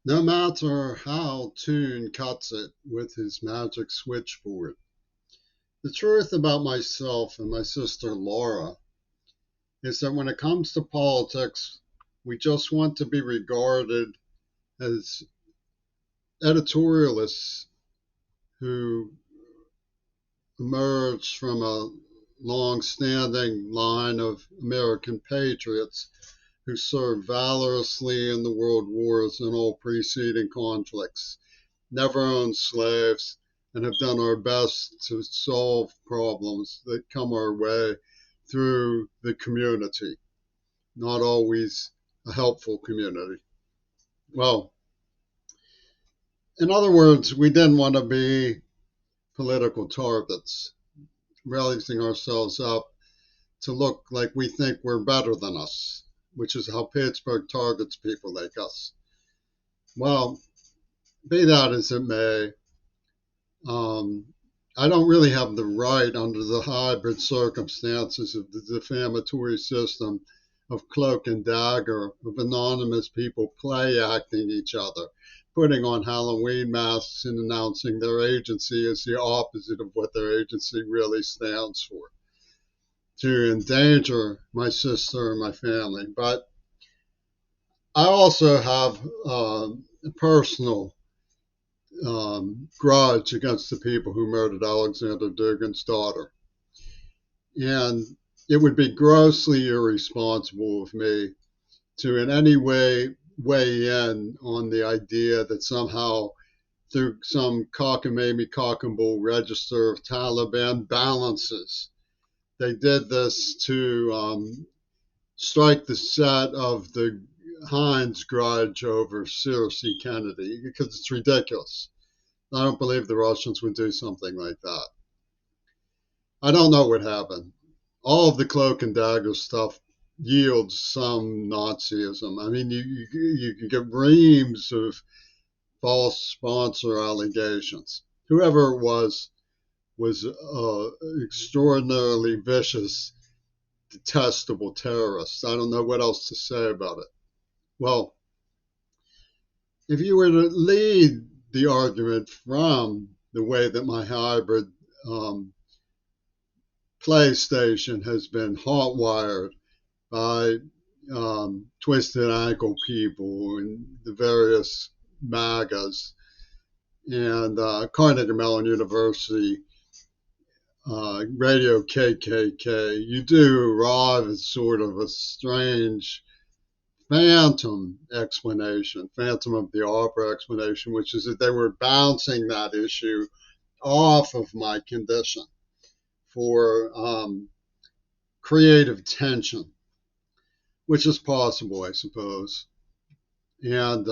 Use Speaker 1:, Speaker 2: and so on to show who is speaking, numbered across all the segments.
Speaker 1: No matter how Toon cuts it with his magic switchboard. The truth about myself and my sister Laura is that when it comes to politics, we just want to be regarded as editorialists who emerged from a long-standing line of American patriots who served valorously in the world wars and all preceding conflicts, never owned slaves, and have done our best to solve problems that come our way through the community, not always a helpful community. Well, in other words, we didn't want to be political targets, raising ourselves up to look like we think we're better than us, which is how Pittsburgh targets people like us. Well, be that as it may, um, I don't really have the right under the hybrid circumstances of the defamatory system of cloak and dagger, of anonymous people play acting each other, putting on Halloween masks and announcing their agency as the opposite of what their agency really stands for, to endanger my sister and my family. But I also have a personal grudge against the people who murdered Alexander Dugin's daughter. And it would be grossly irresponsible of me to in any way weigh in on the idea that somehow through some cockamamie cock and bull register of Taliban balances, they did this to strike the set of the Heinz grudge over Circe Kennedy, because it's ridiculous. I don't believe the Russians would do something like that. I don't know what happened. All of the cloak and dagger stuff yields some Nazism. I mean, you can get reams of false sponsor allegations. Whoever it was extraordinarily vicious, detestable terrorist. I don't know what else to say about it. Well, if you were to lead the argument from the way that my hybrid PlayStation has been hot-wired by twisted ankle people and the various MAGAs and Carnegie Mellon University radio KKK, you do arrive at sort of a strange phantom explanation, Phantom of the Opera explanation, which is that they were bouncing that issue off of my condition for creative tension, which is possible, I suppose, and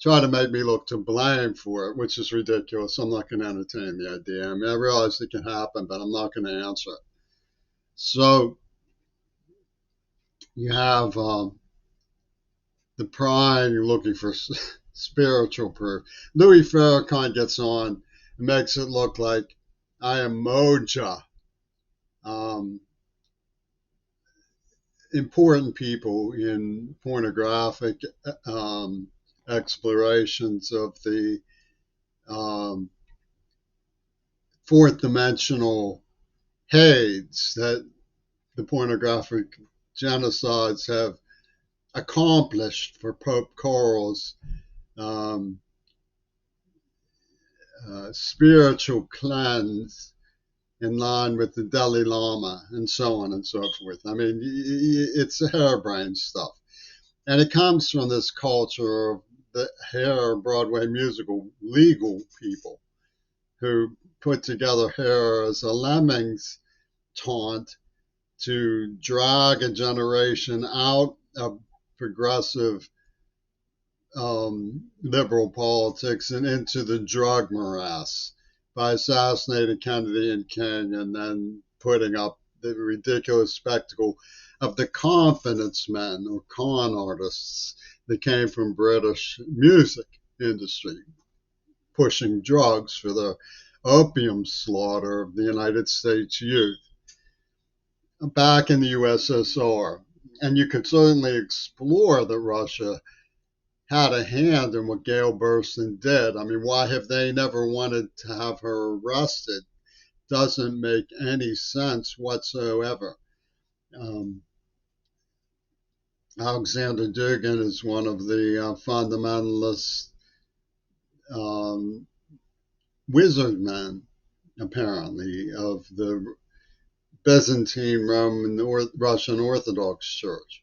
Speaker 1: try to make me look to blame for it, which is ridiculous. I'm not going to entertain the idea. I mean, I realize it can happen, but I'm not going to answer it. So you have the prying looking for spiritual proof. Louis Farrakhan gets on and makes it look like I am Moja. Important people in pornographic explorations of the fourth dimensional Hades that the pornographic genocides have accomplished for Pope Coral's spiritual cleanse in line with the Dalai Lama and so on and so forth. I mean, it's harebrained stuff. And it comes from this culture of the hair Broadway musical legal people who put together hair as a lemmings taunt to drag a generation out of progressive liberal politics and into the drug morass by assassinating Kennedy and King and then putting up the ridiculous spectacle of the confidence men or con artists that came from British music industry pushing drugs for the opium slaughter of the United States youth back in the USSR. And you could certainly explore that Russia had a hand in what Gail Burstyn did. I mean, why have they never wanted to have her arrested? Doesn't make any sense whatsoever. Um, Alexander Dugin is one of the fundamentalist um, wizard men, apparently, of the Byzantine Roman Russian Orthodox Church.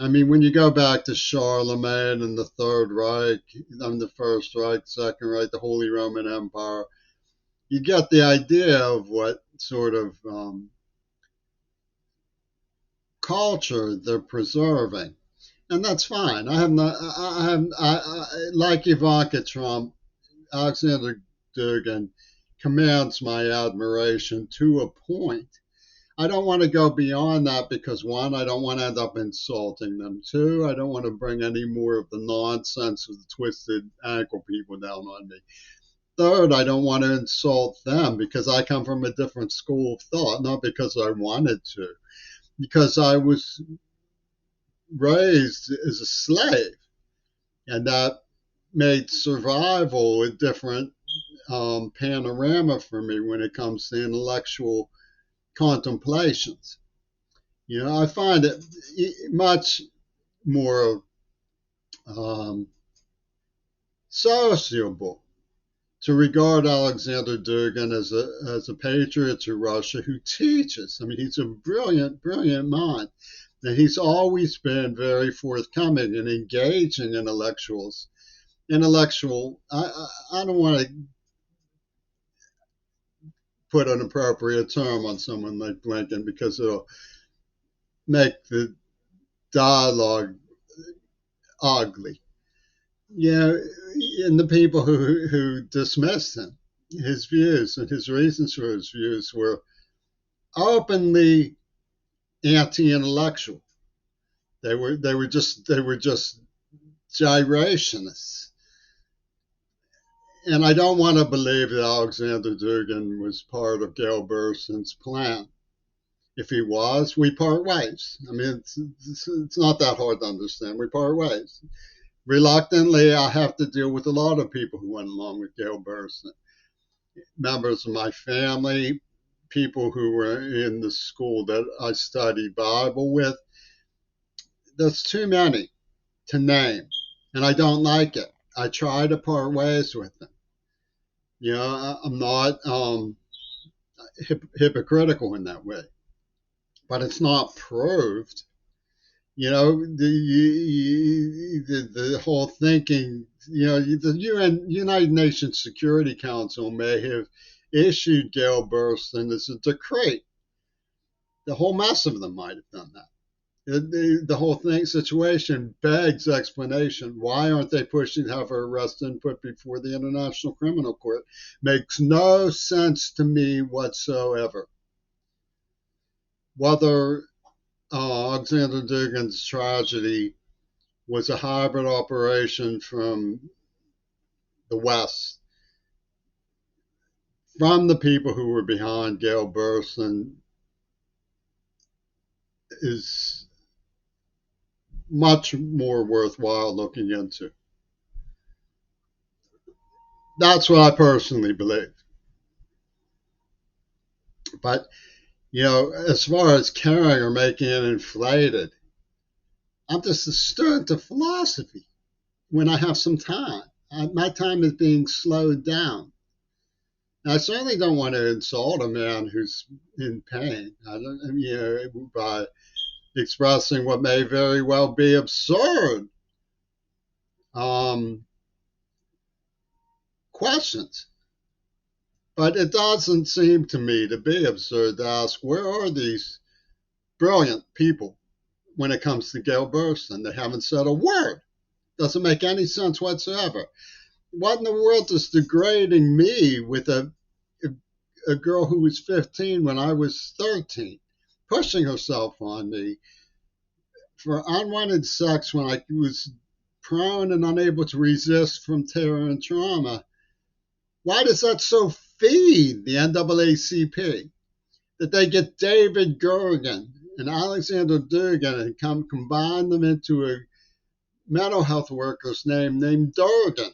Speaker 1: I mean, when you go back to Charlemagne and the Third Reich, the First Reich, Second Reich, the Holy Roman Empire, you get the idea of what sort of culture they're preserving, and that's fine. I have not, like Ivanka Trump, Alexander Dugin commands my admiration to a point. I don't want to go beyond that because one, I don't want to end up insulting them. Two, I don't want to bring any more of the nonsense of the twisted ankle people down on me. Third, I don't want to insult them because I come from a different school of thought, not because I wanted to, because I was raised as a slave, and that made survival a different panorama for me when it comes to intellectual contemplations. You know, I find it much more sociable to regard Alexander Dugin as a patriot to Russia who teaches. I mean, he's a brilliant, brilliant mind. And he's always been very forthcoming and engaging intellectuals. I don't want to put an appropriate term on someone like Blinken because it'll make the dialogue ugly. Yeah, and the people who dismissed him, his views and his reasons for his views were openly anti-intellectual. They were just gyrationists. And I don't want to believe that Alexander Dugin was part of Gail Burstyn's plan. If he was, we part ways. I mean, it's not that hard to understand. We part ways. Reluctantly, I have to deal with a lot of people who went along with Gail Burstyn. Members of my family, people who were in the school that I studied Bible with. There's too many to name, and I don't like it. I try to part ways with them. You know, I'm not hypocritical in that way, but it's not proved. You know, the whole thinking. You know, the United Nations Security Council may have issued Gail Burstyn as a decree. The whole mess of them might have done that. The whole situation begs explanation. Why aren't they pushing to have her arrested and put before the International Criminal Court? Makes no sense to me whatsoever. Whether Alexander Dugin's tragedy was a hybrid operation from the West, from the people who were behind Gail Burstyn, is much more worthwhile looking into. That's what I personally believe. But, you know, as far as caring or making it inflated, I'm just a student of philosophy when I have some time. My time is being slowed down. And I certainly don't want to insult a man who's in pain. I don't, you know, by expressing what may very well be absurd questions. But it doesn't seem to me to be absurd to ask, where are these brilliant people when it comes to Gail Burstyn? They haven't said a word. Doesn't make any sense whatsoever. What in the world is degrading me with a girl who was 15 when I was 13, pushing herself on me for unwanted sex when I was prone and unable to resist from terror and trauma? Why does that so feed the NAACP? That they get David Gergen and Alexander Dugin and combine them into a mental health worker's name named Dugin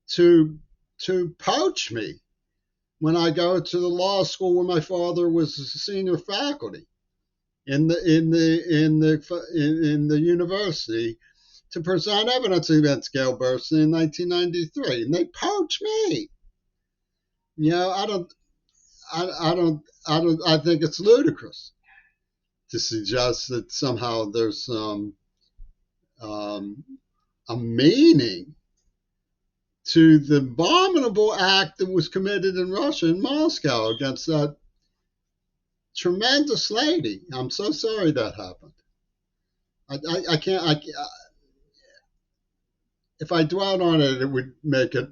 Speaker 1: to poach me when I go to the law school where my father was a senior faculty in the university to present evidence against Gail Burstyn in 1993, and they poached me. You know, I think it's ludicrous to suggest that somehow there's um, a meaning to the abominable act that was committed in Russia, in Moscow, against that tremendous lady. I'm so sorry that happened. I can't. If I dwelled on it, it would make it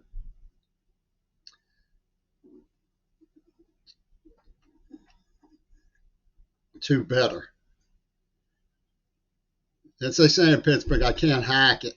Speaker 1: too bitter. As they say in Pittsburgh, I can't hack it.